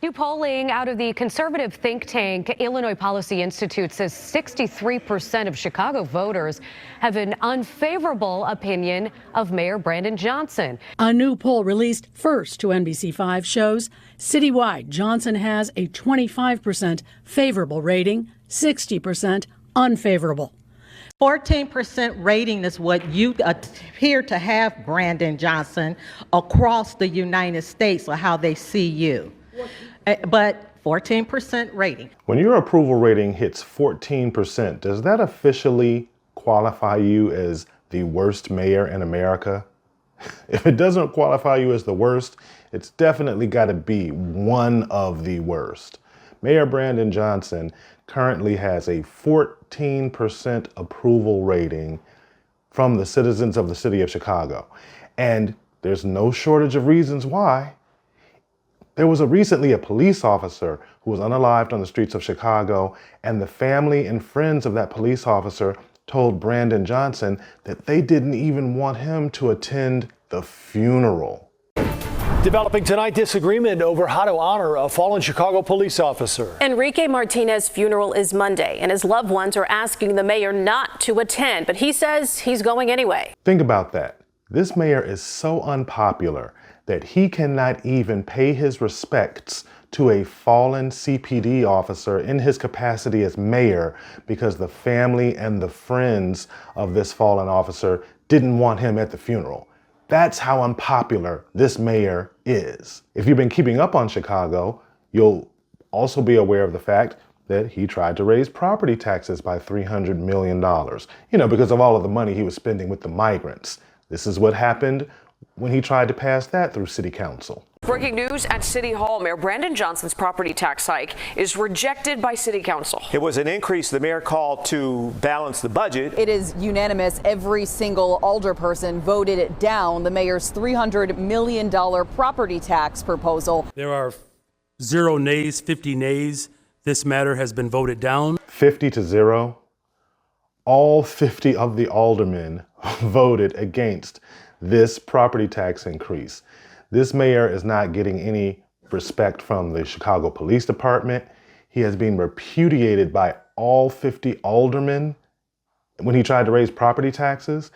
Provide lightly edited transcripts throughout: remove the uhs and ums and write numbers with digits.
New polling out of the conservative think tank Illinois Policy Institute says 63% of Chicago voters have an unfavorable opinion of Mayor Brandon Johnson. A new poll released first to NBC5 shows citywide Johnson has a 25% favorable rating, 60% unfavorable. 14% rating is what you appear to have, Brandon Johnson, across the United States, or how they see you. But 14% rating. When your approval rating hits 14%, does that officially qualify you as the worst mayor in America? If it doesn't qualify you as the worst, it's definitely got to be one of the worst. Mayor Brandon Johnson currently has a 14% approval rating from the citizens of the city of Chicago. And there's no shortage of reasons why. There was recently a police officer who was unalived on the streets of Chicago, and the family and friends of that police officer told Brandon Johnson that they didn't even want him to attend the funeral. Developing tonight, disagreement over how to honor a fallen Chicago police officer. Enrique Martinez's funeral is Monday, and his loved ones are asking the mayor not to attend, but he says he's going anyway. Think about that. This mayor is so unpopular that he cannot even pay his respects to a fallen CPD officer in his capacity as mayor because the family and the friends of this fallen officer didn't want him at the funeral. That's how unpopular this mayor is. If you've been keeping up on Chicago, you'll also be aware of the fact that he tried to raise property taxes by $300 million, because of all of the money he was spending with the migrants. This is what happened when he tried to pass that through City Council. Breaking news at City Hall. Mayor Brandon Johnson's property tax hike is rejected by City Council. It was an increase the mayor called to balance the budget. It is unanimous. Every single alderperson voted it down, the mayor's $300 million property tax proposal. There are 0 nays, 50 nays. This matter has been voted down. 50-0. All 50 of the aldermen voted against this property tax increase. This mayor is not getting any respect from the Chicago Police Department. He has been repudiated by all 50 aldermen when he tried to raise property taxes.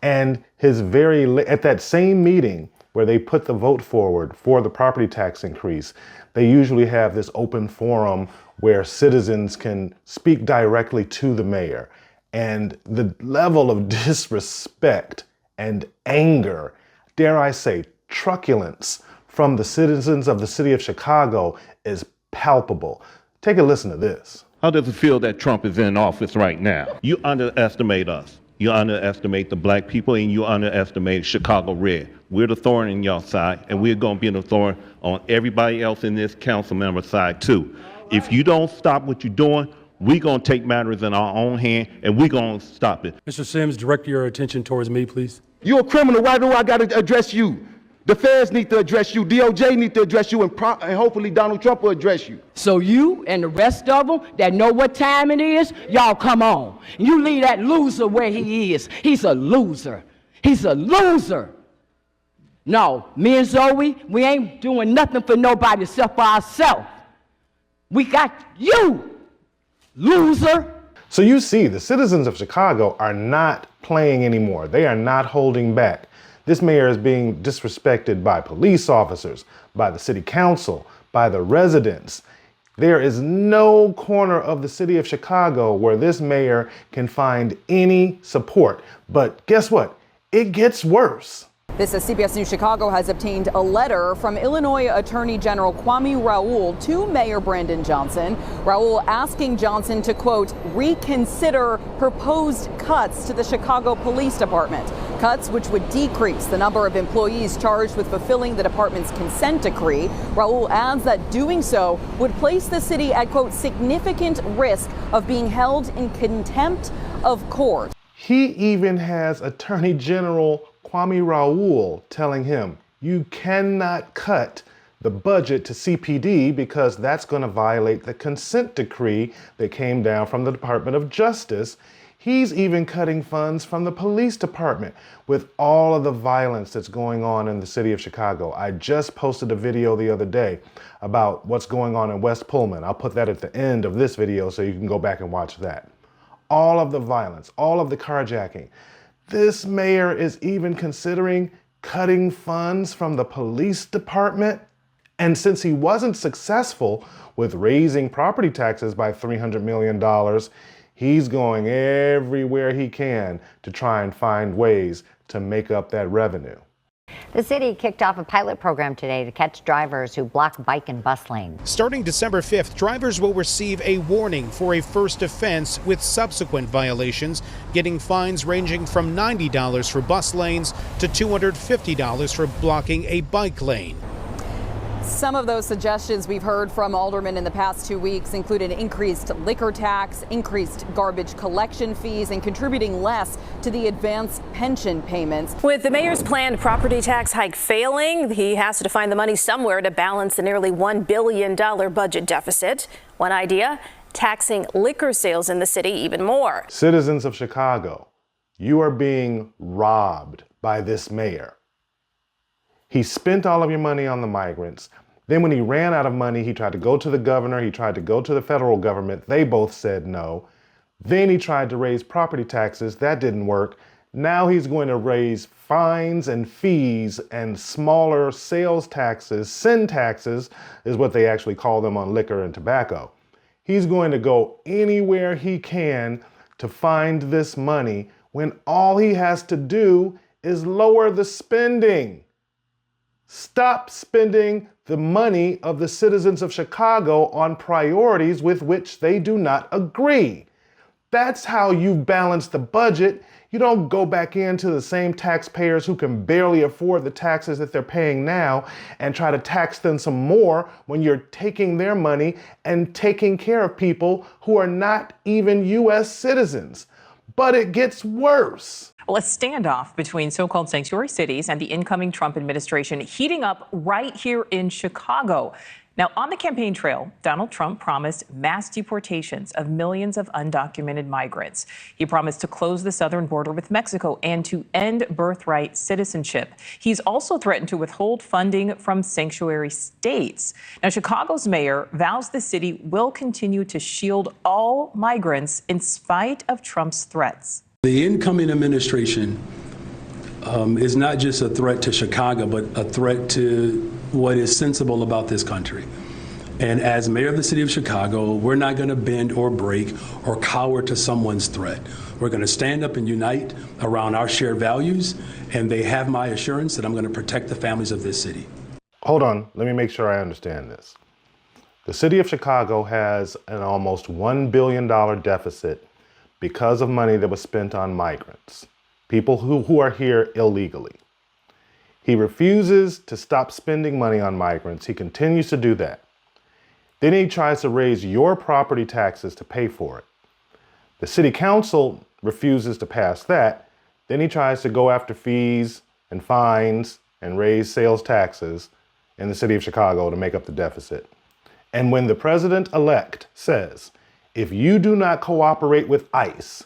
And at that same meeting where they put the vote forward for the property tax increase, they usually have this open forum where citizens can speak directly to the mayor. And the level of disrespect and anger, dare I say, truculence from the citizens of the city of Chicago is palpable. Take a listen to this. How does it feel that Trump is in office right now? You underestimate us. You underestimate the black people, and you underestimate Chicago Red. We're the thorn in your side, and we're going to be the thorn on everybody else in this council member side too. If you don't stop what you're doing, we're going to take matters in our own hand, and we're going to stop it. Mr. Sims, direct your attention towards me, please. You're a criminal. Why do I got to address you? The feds need to address you. DOJ need to address you, and hopefully Donald Trump will address you. So you and the rest of them that know what time it is, y'all come on. You leave that loser where he is. He's a loser. He's a loser. No, me and Zoe, we ain't doing nothing for nobody except for ourselves. We got you, loser. So you see, the citizens of Chicago are not playing anymore. They are not holding back. This mayor is being disrespected by police officers, by the city council, by the residents. There is no corner of the city of Chicago where this mayor can find any support. But guess what? It gets worse. This is CBS News Chicago has obtained a letter from Illinois Attorney General Kwame Raoul to Mayor Brandon Johnson. Raoul asking Johnson to, quote, reconsider proposed cuts to the Chicago Police Department. Cuts which would decrease the number of employees charged with fulfilling the department's consent decree. Raoul adds that doing so would place the city at, quote, significant risk of being held in contempt of court. He even has Attorney General Kwame Raoul telling him, you cannot cut the budget to CPD because that's going to violate the consent decree that came down from the Department of Justice. He's even cutting funds from the police department with all of the violence that's going on in the city of Chicago. I just posted a video the other day about what's going on in West Pullman. I'll put that at the end of this video so you can go back and watch that. All of the violence, all of the carjacking. This mayor is even considering cutting funds from the police department. And since he wasn't successful with raising property taxes by $300 million, he's going everywhere he can to try and find ways to make up that revenue. The city kicked off a pilot program today to catch drivers who block bike and bus lanes. Starting December 5th, drivers will receive a warning for a first offense with subsequent violations, getting fines ranging from $90 for bus lanes to $250 for blocking a bike lane. Some of those suggestions we've heard from aldermen in the past 2 weeks include an increased liquor tax, increased garbage collection fees, and contributing less to the advanced pension payments. With the mayor's planned property tax hike failing, he has to find the money somewhere to balance the nearly $1 billion budget deficit. One idea, taxing liquor sales in the city even more. Citizens of Chicago, you are being robbed by this mayor. He spent all of your money on the migrants. Then when he ran out of money, he tried to go to the governor, he tried to go to the federal government. They both said no. Then he tried to raise property taxes. That didn't work. Now he's going to raise fines and fees and smaller sales taxes. Sin taxes is what they actually call them on liquor and tobacco. He's going to go anywhere he can to find this money when all he has to do is lower the spending. Stop spending the money of the citizens of Chicago on priorities with which they do not agree. That's how you balance the budget. You don't go back into the same taxpayers who can barely afford the taxes that they're paying now and try to tax them some more when you're taking their money and taking care of people who are not even U.S. citizens. But it gets worse. Well, a standoff between so-called sanctuary cities and the incoming Trump administration heating up right here in Chicago. Now, on the campaign trail, Donald Trump promised mass deportations of millions of undocumented migrants. He promised to close the southern border with Mexico and to end birthright citizenship. He's also threatened to withhold funding from sanctuary states. Now, Chicago's mayor vows the city will continue to shield all migrants in spite of Trump's threats. The incoming administration is not just a threat to Chicago, but a threat to what is sensible about this country. And as mayor of the city of Chicago, we're not going to bend or break or cower to someone's threat. We're going to stand up and unite around our shared values, and they have my assurance that I'm going to protect the families of this city. Hold on, let me make sure I understand this. The city of Chicago has an almost $1 billion deficit because of money that was spent on migrants, people who are here illegally. He refuses to stop spending money on migrants. He continues to do that. Then he tries to raise your property taxes to pay for it. The city council refuses to pass that. Then he tries to go after fees and fines and raise sales taxes in the city of Chicago to make up the deficit. And when the president-elect says, if you do not cooperate with ICE,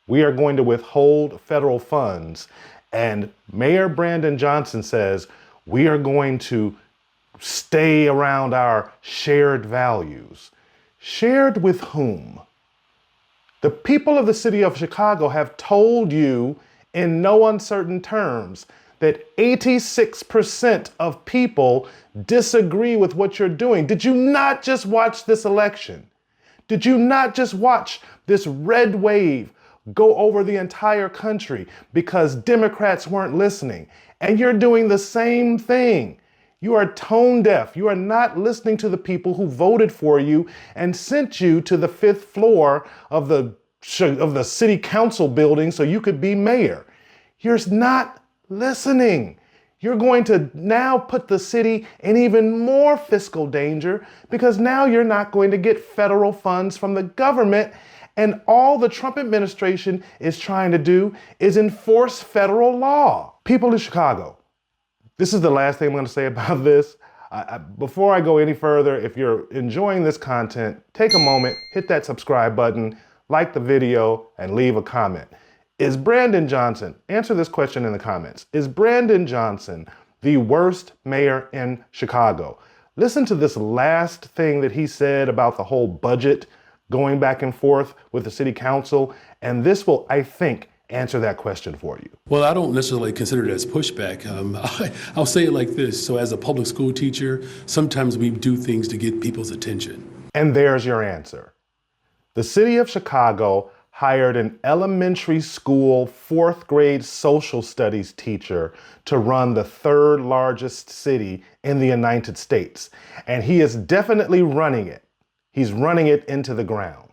we are going to withhold federal funds. And Mayor Brandon Johnson says, we are going to stay around our shared values. Shared with whom? The people of the city of Chicago have told you in no uncertain terms that 86% of people disagree with what you're doing. Did you not just watch this election? Did you not just watch this red wave go over the entire country because Democrats weren't listening? And you're doing the same thing. You are tone deaf. You are not listening to the people who voted for you and sent you to the 5th floor of the city council building so you could be mayor. You're not listening. You're going to now put the city in even more fiscal danger because now you're not going to get federal funds from the government. And all the Trump administration is trying to do is enforce federal law. People in Chicago, this is the last thing I'm going to say about this. Before I go any further, if you're enjoying this content, take a moment, hit that subscribe button, like the video, and leave a comment. Is Brandon Johnson, answer this question in the comments, is Brandon Johnson the worst mayor in Chicago? Listen to this last thing that he said about the whole budget going back and forth with the city council, and this will, I think, answer that question for you. Well, I don't necessarily consider it as pushback. I'll say it like this. So as a public school teacher, sometimes we do things to get people's attention. And there's your answer. The city of Chicago hired an elementary school 4th grade social studies teacher to run the 3rd largest city in the United States. And he is definitely running it. He's running it into the ground.